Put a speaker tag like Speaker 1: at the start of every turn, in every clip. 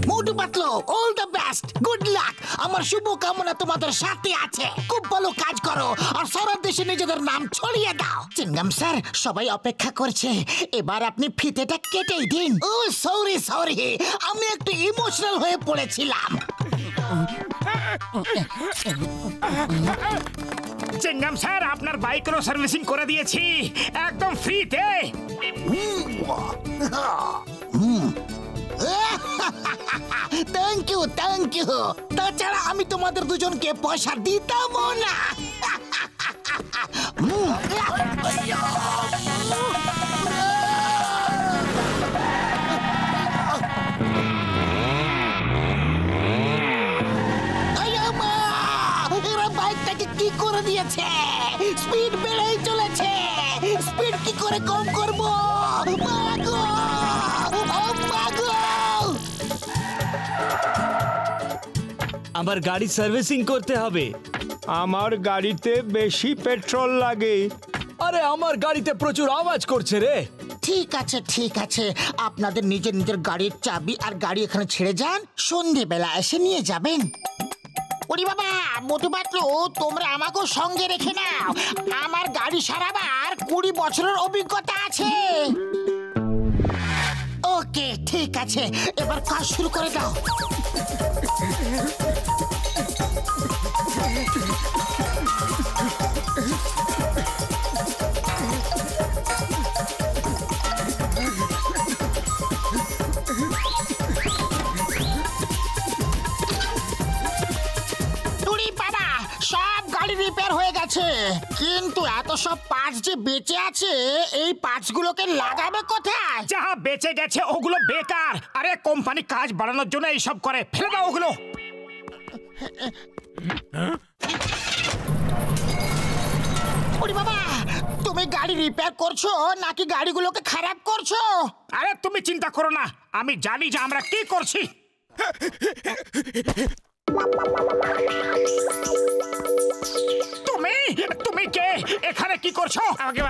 Speaker 1: Motu Patlu, all the best, good luck. আমার শুভকামনা তোমাদের সাথে আছে। খুব ভালো কাজ করো আর সারা দেশে নিজেদের নাম ছড়িয়ে দাও। চিংগাম স্যার, সবাই অপেক্ষা করছে, এবার আপনি ফিতেটা কেটেই দিন। ও সরি, আমি একটু ইমোশনাল হয়ে পড়েছিলাম।
Speaker 2: চিংগাম স্যার, আপনার বাইকেরও সার্ভিসিং করে দিয়েছি একদম ফ্রিতে।
Speaker 1: Thank you. তাছাড়া আমি তোমাদের দুজনকে পয়সা দিতাম না। এরা বাইকটাকে কি করে দিয়েছে? স্পিড বেড়েই চলেছে। স্পিড কি করে কম করবো?
Speaker 3: আমার গাড়ি সার্ভিসিং করতে হবে।
Speaker 4: আমার গাড়িতে বেশি পেট্রোল লাগে।
Speaker 3: আরে আমার গাড়িতে প্রচুর আওয়াজ করছে রে।
Speaker 1: ঠিক আছে, আপনাদের নিজের গাড়ির চাবি আর গাড়ি এখানে ছেড়ে যান, সন্ধেবেলা এসে নিয়ে যাবেন। ওরে বাবা, মোটু পাতলু, তোমরা আমাকেও সঙ্গে রেখে নাও। আমার গাড়ি সারাবার 20 বছরের অভিজ্ঞতা আছে। ওকে, ঠিক আছে, এবার কাজ শুরু করে দাও। রিপেয়ার হয়ে গেছে, কিন্তু এত সব পার্টস যে বেঁচে আছে, এই পার্টস গুলোকে লাগাবে কোথায়?
Speaker 2: যা বেঁচে গেছে ওগুলো বেকার। আরে কোম্পানি কাজ বাড়ানোর জন্য এইসব করে, ফেলে দাও ওগুলো।
Speaker 1: ওরে বাবা, তুমি গাড়ি রিপেয়ার করছো নাকি গাড়িগুলোকে খারাপ করছো?
Speaker 2: আরে তুমি চিন্তা করো না, আমি জানি যে আমরা কি করছি। তুমি কে? এখানে কি করছো? আমাকে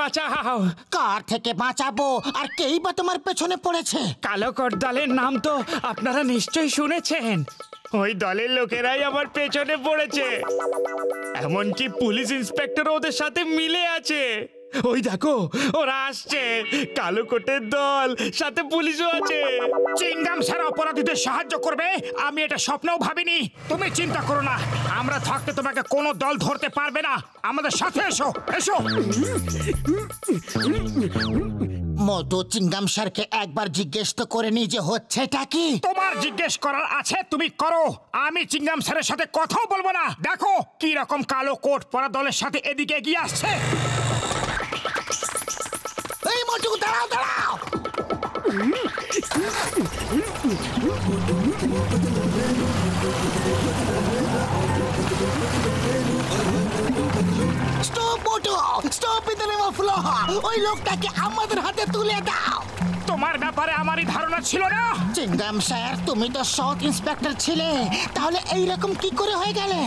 Speaker 2: বাঁচাও।
Speaker 1: কার থেকে বাঁচাবো? আর কেই বা তোমার পেছনে পড়েছে?
Speaker 3: কালো কোট দলের নাম তো আপনারা নিশ্চয়ই শুনেছেন। ওই দলের লোকেরাই আমার পেছনে পড়েছে, এমনকি পুলিশ ইন্সপেক্টর ওদের সাথে মিলে আছে। ওই দেখো, ওরা আসছে, কালো কোটের দল, সাথে পুলিশও আছে।
Speaker 2: চিংগাম স্যার অপরাধীদের সাহায্য করবে, আমি এটা স্বপ্নেও ভাবিনি। তুমি চিন্তা করো না, আমরা থাকতে তোমাকে কোনো দল ধরতে পারবে না। আমাদের সাথে এসো।
Speaker 1: মোটু, চিংগাম স্যারকে একবার জিজ্ঞেস তো করে নি যে হচ্ছেটা কি।
Speaker 2: তোমার জিজ্ঞেস করার আছে, তুমি করো। আমি চিংগাম স্যারের সাথে কথাও বলবো না। দেখো কি রকম কালো কোট পরা দলের সাথে এদিকে এগিয়ে আসছে।
Speaker 1: এই মোটু, দাঁড়াও। Stop Motu, stop in the name of law. ওই লোকটাকে আমাদের হাতে তুলে দাও।
Speaker 2: তোমার ব্যাপারে আমারই ধারণা ছিল না।
Speaker 1: চিংগাম স্যার, তুমি তো সাউথ ইন্সপেক্টর ছিলে, তাহলে এইরকম কি করে হয়ে গেলে?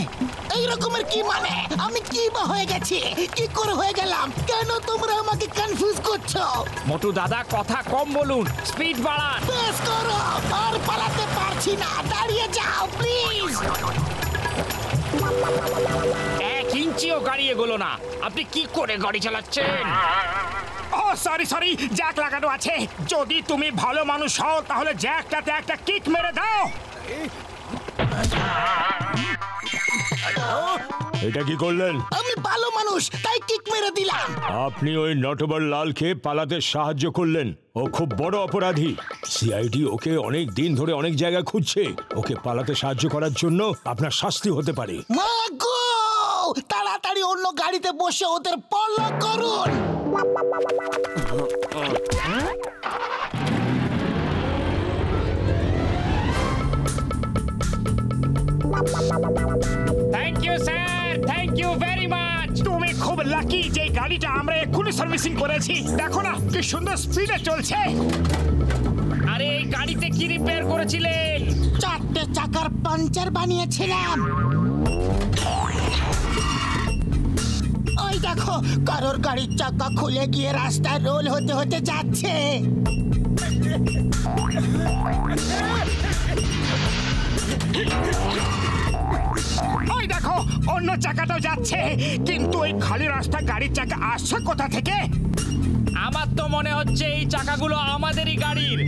Speaker 1: এই রকমের কি মানে? আমি কি বা হয়ে গেছি? কি করে হয়ে গেলাম? কেন তোমরা আমাকে কনফিউজ করছো?
Speaker 3: মোটু দাদা, কথা কম বলুন, স্পিড বাড়ান।
Speaker 1: বেশ করো, আর পালাতে পারছি না, দাঁড়িয়ে যাও প্লিজ।
Speaker 3: 1 ইঞ্চিও গাড়ি এগোলো না। আপনি কি করে গাড়ি চালাচ্ছেন?
Speaker 2: ও সরি, জ্যাক লাগানো আছে। যদি তুমি ভালো মানুষ হও তাহলে জ্যাকটাতে একটা কিক মেরে দাও।
Speaker 4: এটা কি করলেন?
Speaker 1: আমি ভালো মানুষ, তাই কিক মেরে দিলাম।
Speaker 4: আপনি ওই নটবর লালকে পালাতে সাহায্য করলেন। ও খুব বড় অপরাধী। সিআইডি ওকে অনেক দিন ধরে অনেক জায়গায় খুঁজছে। ওকে পালাতে সাহায্য করার জন্য আপনার শাস্তি হতে পারে।
Speaker 1: মাগো, তাড়াতাড়ি অন্য গাড়িতে বসে ওদের পাল্লা করুন।
Speaker 3: Thank you sir, thank you very much.
Speaker 2: তুমি খুব লাকি যে গাড়িটা আমরা এক্ষুনি সার্ভিসিং করেছি। দেখো না কি সুন্দর স্পিডে চলছে।
Speaker 3: আরে এই গাড়িতে কি রিপেয়ার করেছিলেন?
Speaker 1: 4টে চাকার পাঞ্চার বানিয়েছিলাম। ওই দেখো, কারোর গাড়ির চাকা খুলে গিয়ে রাস্তায় রোল হতে হতে যাচ্ছে।
Speaker 2: ওই দেখো অন্য চাকাটাও যাচ্ছে, কিন্তু ওই খালি রাস্তা গাড়ির চাকা আসছে কোথা থেকে?
Speaker 3: আমার তো মনে হচ্ছে এই চাকাগুলো আমাদেরই গাড়ির।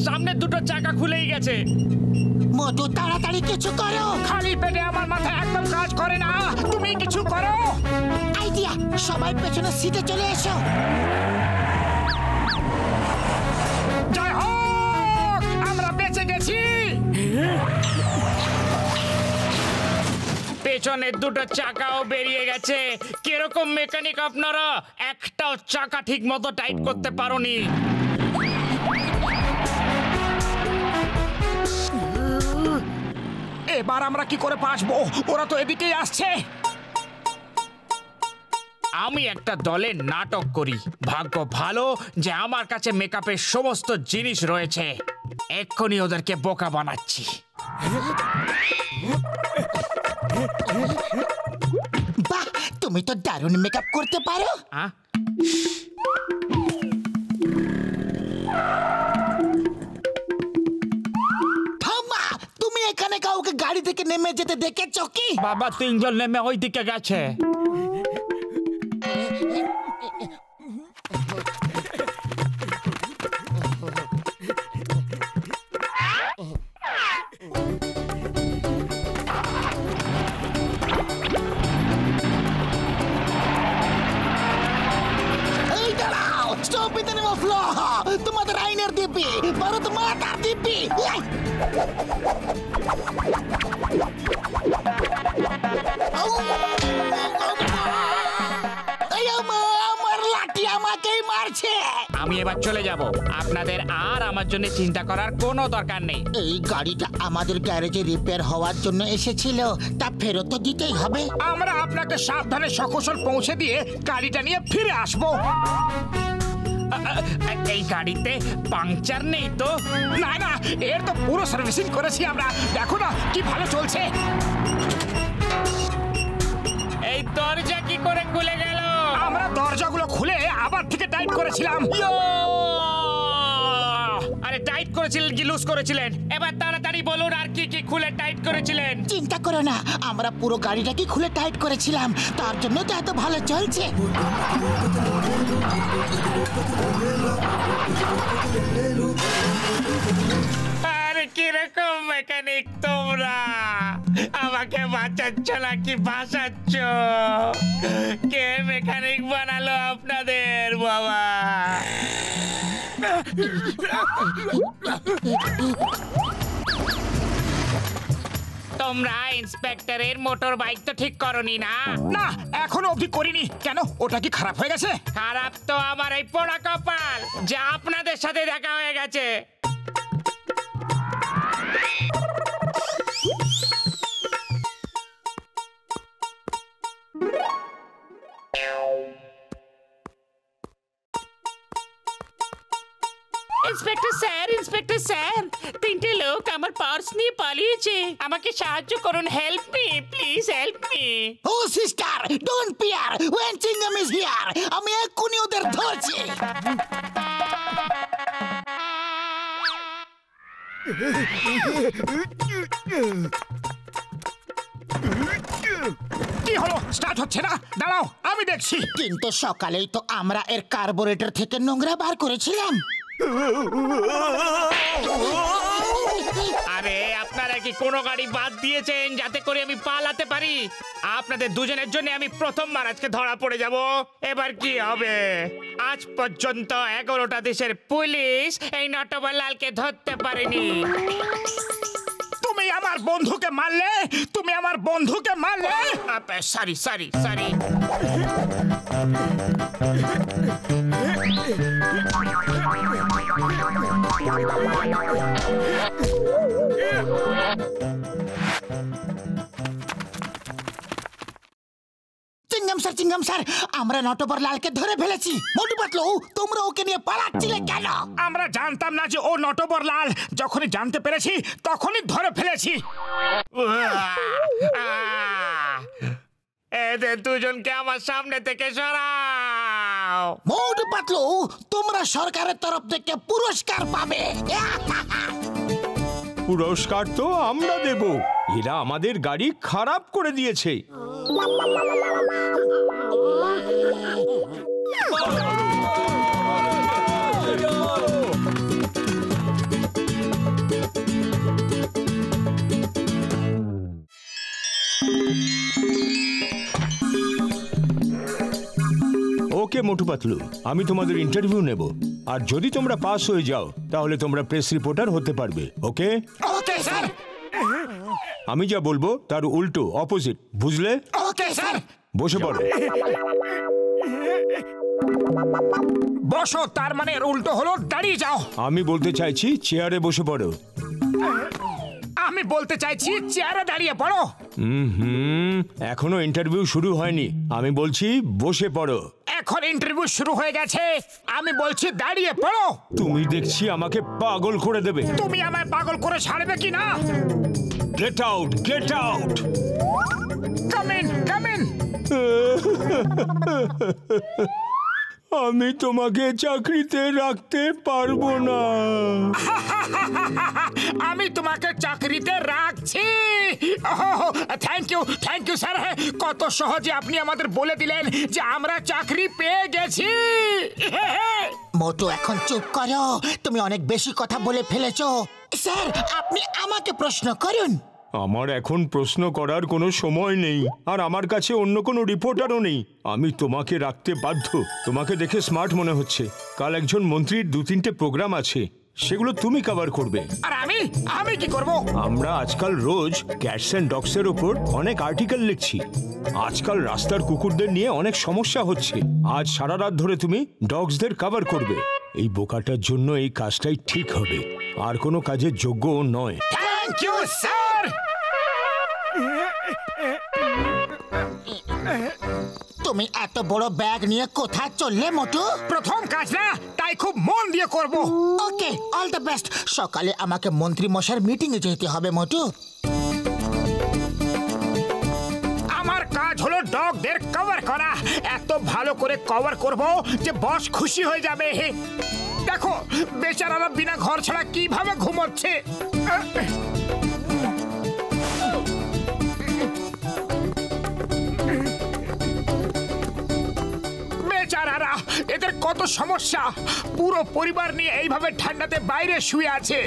Speaker 3: সামনে দুটো চাকা খুলেই গেছে।
Speaker 1: মোটু তাড়াতাড়ি কিছু করো।
Speaker 2: খালি পেটে আমার মাথা একদম কাজ করে না, তুমি কিছু করো।
Speaker 1: আইডিয়া, সবাই পেছনে সিটে চলে এসো।
Speaker 2: জয় হোক, আমরা বেঁচে গেছি।
Speaker 3: পেছনের দুটো চাকাও বেরিয়ে গেছে। কিরকম মেকানিক আপনারা, একটাও চাকা ঠিক মতো টাইট করতে পারোনি।
Speaker 2: এবার আমরা কি করে বাঁচবো? ওরা তো এদিকেই আসছে।
Speaker 3: আমি একটা দলের নাটক করি। ভাগ্য ভালো যে আমার কাছে মেকআপের সমস্ত জিনিস রয়েছে। এক্ষুনি ওদেরকে বোকা বানাচ্ছি।
Speaker 1: বাহ, তুমি তো দারুণ মেকআপ করতে পারো।
Speaker 3: হ্যাঁ,
Speaker 1: থামা, তুমি এখানে কাউকে গাড়ি থেকে নেমে যেতে দেখেছো কি?
Speaker 3: বাবা তিনজন নেমে ওই দিকে গেছে।
Speaker 1: এই দাঁড়াও, stop in the name of law. তোমাদের আইনের দিব্যি, ভারত মাতার দিব্যি। এই! আউ! এই আমার লাঠি আমাকেই মারছে।
Speaker 3: আমি এবার চলে যাব। আপনাদের আর আমার জন্য চিন্তা করার কোনো দরকার নেই।
Speaker 1: এই গাড়িটা আমাদের গ্যারেজে রিপেয়ার হওয়ার জন্য এসেছিল, তা ফেরত তো দিতেই হবে।
Speaker 2: আমরা আপনাকে সাবধানে সকুশল পৌঁছে দিয়ে গাড়িটা নিয়ে ফিরে আসবো।
Speaker 3: এই গাড়িতে পাংচার নেই তো?
Speaker 2: না না, এর তো পুরো সার্ভিসিং করেছি আমরা। দেখো না কি ভালো চলছে।
Speaker 3: এই দরজা কি করে খুলে গেল?
Speaker 2: আমরা দরজাগুলো খুলে আবার থেকে টাইট করেছিলাম।
Speaker 3: আরে টাইট করেছিলেন কি লুজ করেছিলেন? এবার তাড়াতাড়ি বলুন আর কি কি খুলে টাইট করেছিলেন।
Speaker 1: চিন্তা করো না, আমরা পুরো গাড়িটাকে খুলে টাইট করেছিলাম, তার জন্য তো এত ভালো চলছে।
Speaker 3: আরে কিরকম মেকানিক তোমরা? আমাকে বাঁচাচ্ছ নাকি ভাসাচ্ছ? কে মেকানিক বানালো আপনাদের বাবা? তোমরা ইন্সপেক্টরের মোটর বাইক তো ঠিক করনি না?
Speaker 2: না, এখনো অবধি করিনি। কেন, ওটা কি খারাপ হয়ে গেছে?
Speaker 3: খারাপ তো আমার এই পোড়া কপাল যে আপনাদের সাথে দেখা হয়ে গেছে। ইন্সপেক্টর স্যার, তিনটে লোক আমার পার্স নিয়ে পালিয়েছে। আমাকে সাহায্য করুন, help me please, help me.
Speaker 1: Oh sister, don't fear, when Chingum is here. আমি এক্ষুনি ওদের ধরছি।
Speaker 2: কি হলো, স্টার্ট হচ্ছে না? দাঁড়াও, আমি দেখছি।
Speaker 1: কিন্তু সকালেই তো আমরা এর কার্বোরেটর থেকে নোংরা বার করেছিলাম।
Speaker 3: আরে আপনারা কি কোনো গাড়ি বাদ দিয়েছেন যাতে করে আমি পালাতে পারি? আপনাদের দুজনের জন্য আমি প্রথমবার আজকে ধরা পড়ে যাব। এবার কি হবে? আজ পর্যন্ত 11টা দেশের পুলিশ এই নটবরলালকে ধরতে পারেনি।
Speaker 2: তুমি আমার বন্ধুকে মারলে, তুমি আমার বন্ধুকে মারলে।
Speaker 3: Sorry sorry sorry.
Speaker 1: Chingum sir, আমরা নটবরলালকে ধরে ফেলেছি। মোটু পাতলু, তোমরা ওকে নিয়ে পালাচ্ছিলে কেন?
Speaker 2: আমরা জানতাম না যে ও নটবরলাল। যখনই জানতে পেরেছি তখনই ধরে ফেলেছি।
Speaker 3: এদের দুজনকে আমার সামনে থেকে সরাও।
Speaker 1: মোটু পাতলু, তোমরা সরকারের তরফ থেকে পুরস্কার পাবে।
Speaker 4: পুরস্কার তো আমরা দেব, এরা আমাদের গাড়ি খারাপ করে দিয়েছে। ওকে মোটু পাতলু, আমি তোমাদের ইন্টারভিউ নেব, আর যদি তোমরা পাস হয়ে যাও তাহলে তোমরা প্রেস রিপোর্টার হতে পারবে। ওকে
Speaker 1: ওকে স্যার।
Speaker 4: আমি যা বলবো তার উল্টো, অপোজিট, বুঝলে?
Speaker 1: Okay sir.
Speaker 4: বসে পড়ো।
Speaker 2: বসো তার মানে এর উল্টো হলো দাঁড়িয়ে যাও।
Speaker 4: আমি বলতে চাইছি চেয়ারে বসে পড়ো।
Speaker 2: আমি বলতে চাইছি চেয়ারে দাঁড়িয়ে পড়ো।
Speaker 4: এখনো ইন্টারভিউ শুরু হয়নি, আমি বলছি বসে পড়ো।
Speaker 2: এখন ইন্টারভিউ শুরু হয়ে গেছে, আমি বলছি দাঁড়িয়ে পড়ো।
Speaker 4: তুমি দেখছি আমাকে পাগল করে দেবে।
Speaker 2: তুমি আমায় পাগল করে ছাড়বে কি না?
Speaker 4: Get out, get out.
Speaker 2: Come in, come in.
Speaker 4: আমি তোমাকে চাকরিতে রাখতে পারবো না।
Speaker 2: আমি তোমাকে চাকরিতে রাখছি। Thank you sir. কত সহজে আপনি আমাদের বলে দিলেন যে আমরা চাকরি পেয়ে গেছি।
Speaker 1: মোটু, এখন চুপ করো, তুমি অনেক বেশি কথা বলে ফেলেছো। স্যার, আপনি আমাকে প্রশ্ন করুন।
Speaker 4: আমার এখন প্রশ্ন করার কোনো সময় নেই, আর আমার কাছে অন্য কোনো রিপোর্টারও নেই। আমি তোমাকে রাখতে বাধ্য। তোমাকে দেখে স্মার্ট মনে হচ্ছে। কাল একজন মন্ত্রীর 2-3টে প্রোগ্রাম আছে, সেগুলো তুমি কভার করবে।
Speaker 2: আর আমি কি করব?
Speaker 4: আমরা আজকাল রোজ ক্যাটস এন্ড ডগস এর উপর অনেক আর্টিকেল লিখছি। আজকাল রাস্তার কুকুরদের নিয়ে অনেক সমস্যা হচ্ছে। আজ সারা রাত ধরে তুমি ডগসদের কভার করবে। এই বোকাটার জন্য এই কাজটাই ঠিক হবে, আর কোনো কাজের যোগ্য নয়।
Speaker 2: Thank you sir.
Speaker 1: তুমি এত বড় ব্যাগ নিয়ে কোথায় চললে মোটু?
Speaker 2: প্রথম কাজ না, তাই খুব মন দিয়ে করব।
Speaker 1: ওকে, অল দ্য বেস্ট। সকালে আমাকে মন্ত্রী মশাইয়ের মিটিং এ যেতে হবে মোটু।
Speaker 2: আমার কাজ হলো ডগদের কভার করা। এত ভালো করে কভার করব যে বস খুশি হয়ে যাবে। দেখো বেচারারা বিনা ঘর ছাড়া কিভাবে ঘুমোচ্ছে। বেচারারা, এদের কত সমস্যা। পুরো পরিবার নিয়ে এইভাবে ঠান্ডাতে বাইরে শুয়ে আছে।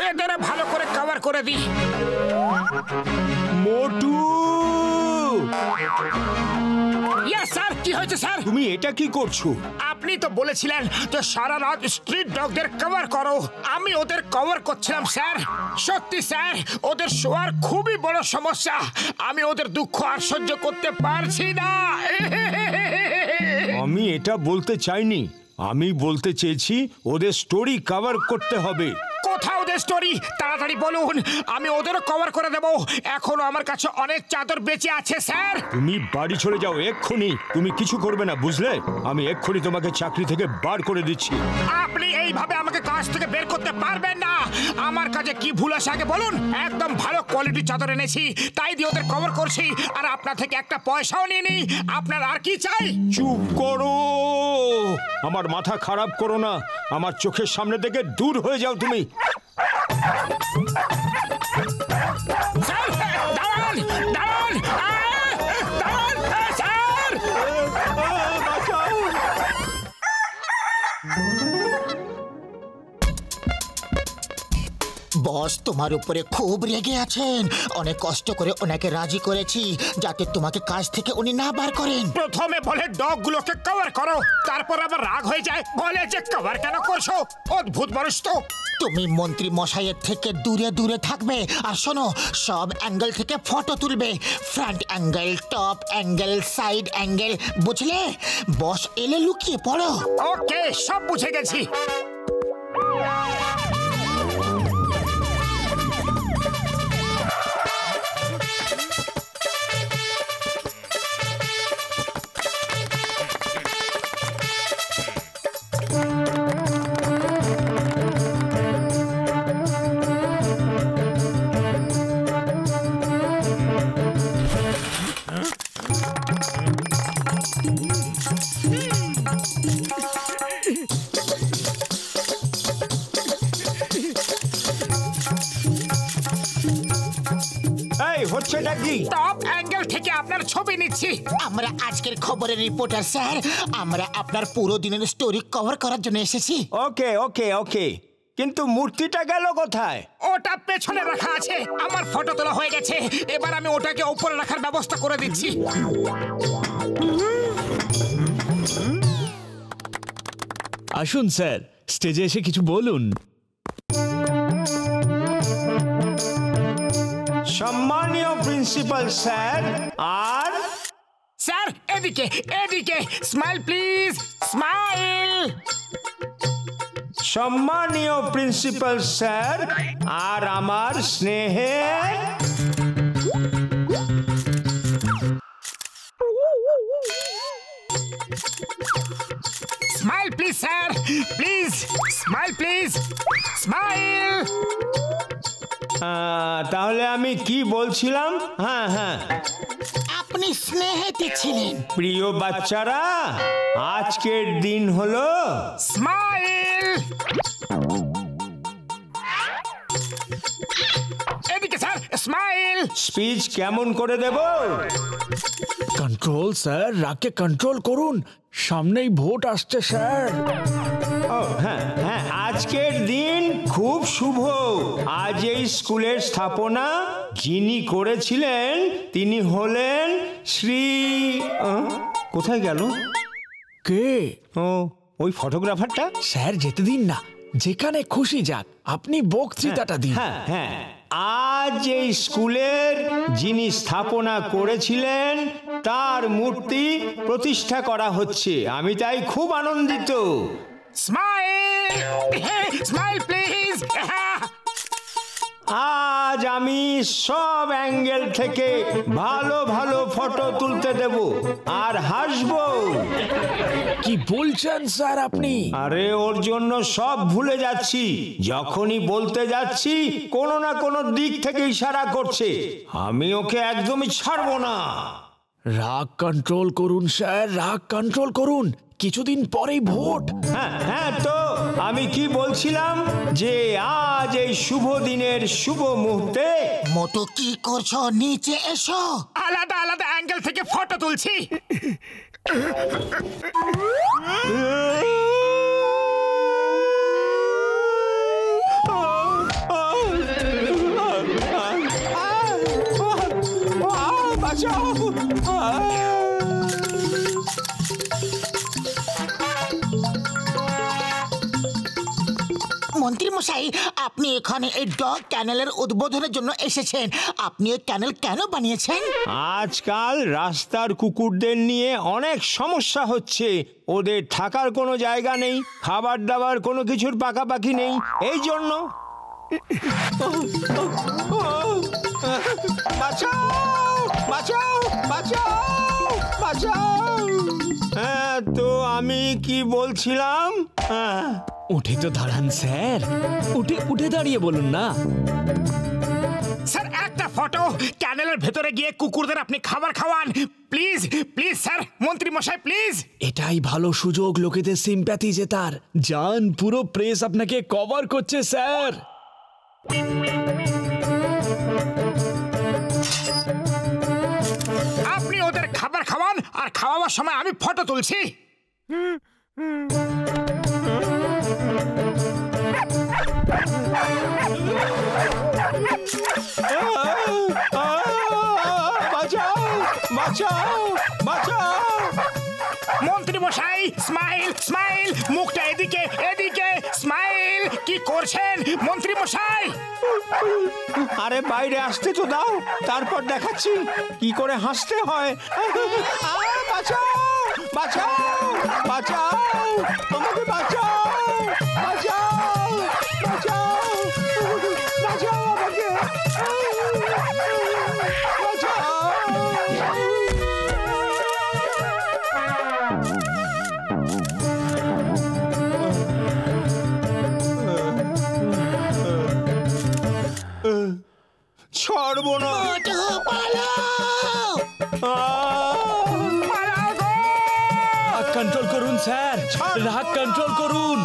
Speaker 2: এদের ভালো করে কভার করে দিই।
Speaker 4: মোটু,
Speaker 2: ইয়েস স্যার। কি হয়েছে স্যার?
Speaker 4: তুমি এটা কি করছো?
Speaker 2: আপনি তো বলেছিলেন যে সারা রাত স্ট্রিট ডগদের কভার করো। আমি ওদের কভার করছিলাম স্যার। সত্যি স্যার, ওদের শোয়ার খুবই বড় সমস্যা। আমি ওদের দুঃখ আর সহ্য করতে পারছি না।
Speaker 4: আমি এটা বলতে চাইনি, আমি বলতে চেয়েছি ওদের স্টোরি কভার করতে হবে।
Speaker 2: কোথাও ওদের স্টোরি? তাড়াতাড়ি বলুন, আমি ওদেরও কভার করে দেব। এখনো আমার কাছে অনেক চাদর বেঁচে আছে স্যার।
Speaker 4: তুমি বাড়ি চলে যাও এক্ষুনি। তুমি কিছু করবে না, বুঝলে? আমি এক্ষুনি তোমাকে চাকরি থেকে বার করে দিচ্ছি।
Speaker 2: আপনি এইভাবে আমাকে কাজ থেকে বের করতে পারবেন না। আমার কাছে কি ভুল আছে আগে বলুন। একদম ভালো কোয়ালিটির চাদর এনেছি, তাই দিয়ে ওদের কভার করছি, আর আপনার থেকে একটা পয়সাও নিয়ে নেই। আপনার আর কি চাই?
Speaker 4: চুপ করো, আমার মাথা খারাপ করো না। আমার চোখের সামনে থেকে দূর হয়ে যাও তুমি।
Speaker 2: স্যার, দাঁড়ান, দাঁড়ান, দাঁড়ান, স্যার।
Speaker 1: বস তোমার উপরে খুব রেগে আছেন। অনেক কষ্ট করে ওনাকে রাজি করেছি যাতে তোমাকে কাজ থেকে উনি না বার করেন।
Speaker 2: প্রথমে বলে ডগগুলোকে কভার করো, তারপর আবার রাগ হয়ে যায়, বলে যে কভার কেন করছো। অদ্ভুত মানুষ তো।
Speaker 1: তুমি মন্ত্রী মশাইয়ের থেকে দূরে দূরে থাকবে, আর শোনো, সব অ্যাঙ্গেল থেকে ফটো তুলবে। Front angle, top angle, side angle, বুঝলে? বস এলে লুকিয়ে পড়ো।
Speaker 2: ওকে, সব বুঝে গেছি।
Speaker 4: হচ্ছেটা কি?
Speaker 2: টপ অ্যাঙ্গেল থেকে আপনার ছবি নিচ্ছি।
Speaker 1: আমরা আজকের খবরের রিপোর্টার স্যার, আমরা আপনার পুরো দিনের স্টোরি কভার করার জন্য এসেছি।
Speaker 4: ওকে ওকে ওকে, কিন্তু মূর্তিটা গেল কোথায়?
Speaker 2: ওটা পেছনে রাখা আছে। আমার ফটো তোলা হয়ে গেছে, এবার আমি ওটাকে উপরে রাখার ব্যবস্থা করে দিচ্ছি।
Speaker 3: আসুন স্যার, স্টেজে এসে কিছু বলুন।
Speaker 4: সম্মানীয় প্রিন্সিপাল স্যার, আর
Speaker 2: স্যার এদিকে এদিকে, স্মাইল প্লিজ, স্মাইল।
Speaker 4: সম্মানীয় প্রিন্সিপাল স্যার আর আমার স্নেহের
Speaker 2: smile please sir, please smile please, smile.
Speaker 4: তাহলে আমি কি বলছিলাম? হ্যাঁ হ্যাঁ,
Speaker 1: আপনি স্নেহেতে ছিলেন।
Speaker 4: প্রিয় বাচ্চারা, আজকের দিন হলো
Speaker 2: স্মাইল। এদিকে স্যার, স্মাইল।
Speaker 4: স্পিচ কেমন করে দেব?
Speaker 3: কন্ট্রোল স্যার, রাগকে কন্ট্রোল করুন, সামনেই ভোট আসছে স্যার।
Speaker 4: হ্যাঁ হ্যাঁ, আজকের দিন খুব শুভ। আজ এই স্কুলের স্থাপনা যিনি করেছিলেন তিনি হলেন শ্রী কোথায় গেল?
Speaker 3: কে?
Speaker 4: ও, ওই ফটোগ্রাফারটা।
Speaker 3: স্যার যেতে দিন না, যেখানে খুশি যাক, আপনি বক্তৃতাটা দিন।
Speaker 4: হ্যাঁ হ্যাঁ, আজ এই স্কুলের যিনি স্থাপনা করেছিলেন তার মূর্তি প্রতিষ্ঠা করা হচ্ছে। আমি তাই খুব আনন্দিত।
Speaker 2: Smile, smile please.
Speaker 4: আজ আমি সব অ্যাঙ্গেল থেকে ভালো ভালো ফটো তুলতে দেব আর হাসবো।
Speaker 3: কি বলছেন স্যার আপনি?
Speaker 4: আরে ওর জন্য সব ভুলে যাচ্ছি। যখনই বলতে যাচ্ছি কোনো না কোনো দিক থেকে ইশারা করছে। আমি ওকে একদমই ছাড়বো না।
Speaker 3: রাগ কন্ট্রোল করুন স্যার, রাগ কন্ট্রোল করুন, কিছুদিন পরেই ভোট।
Speaker 4: হ্যাঁ হ্যাঁ, তো আমি কি বলছিলাম যে আজ এই শুভ দিনের শুভ মুহূর্তে
Speaker 1: মোটো কি করছো? নিচে এসো।
Speaker 2: আলাদা আলাদা অ্যাঙ্গেল থেকে ফটো তুলছি।
Speaker 1: মন্ত্রী মশাই, আপনি এখানে এই ডগ ক্যানেলের উদ্বোধনের জন্য এসেছেন। আপনি এই ক্যানেল কেন বানিয়েছেন?
Speaker 4: আজকাল রাস্তার কুকুরদের নিয়ে অনেক সমস্যা হচ্ছে। ওদের থাকার কোনো জায়গা নেই, খাবার দাবার কোনো কিছুর পাকাপাকি নেই। এই জন্য বাঁচাও বাঁচাও বাঁচাও বাঁচাও। হ্যাঁ, তো আমি কি বলছিলাম?
Speaker 3: উঠে তো দাঁড়ান স্যার, উঠে উঠে দাঁড়িয়ে বলুন না।
Speaker 2: স্যার একটা ফটো, ক্যানেলের ভেতরে গিয়ে কুকুরদের আপনি খাবার খাওয়ান। প্লিজ প্লিজ স্যার, মন্ত্রী মশাই প্লিজ।
Speaker 3: এটাই ভালো সুযোগ লোকেদের সিম্প্যাথি জেতার। যান, পুরো প্রেস আপনাকে কভার করছে স্যার।
Speaker 2: আপনি ওদের খাবার খাওয়ান আর খাওয়াবার সময় আমি ফটো তুলছি।
Speaker 4: বাঁচাও বাঁচাও বাঁচাও।
Speaker 2: মন্ত্রী মশাই স্মাইল স্মাইল, মুখটা এদিকে এদিকে, স্মাইল। কি করছেন মন্ত্রী মশাই?
Speaker 4: আরে বাইরে আসতে তো দাও, তারপর দেখাচ্ছি কি করে হাসতে হয়। বাঁচাও বাঁচাও বাঁচাও, আমাকে বাঁচাও বাঁচাও বাঁচাও বাঁচাও আমাকে বাঁচাও। ছাড়বো না।
Speaker 3: রাগ কন্ট্রোল করুন স্যার, রাগ কন্ট্রোল করুন।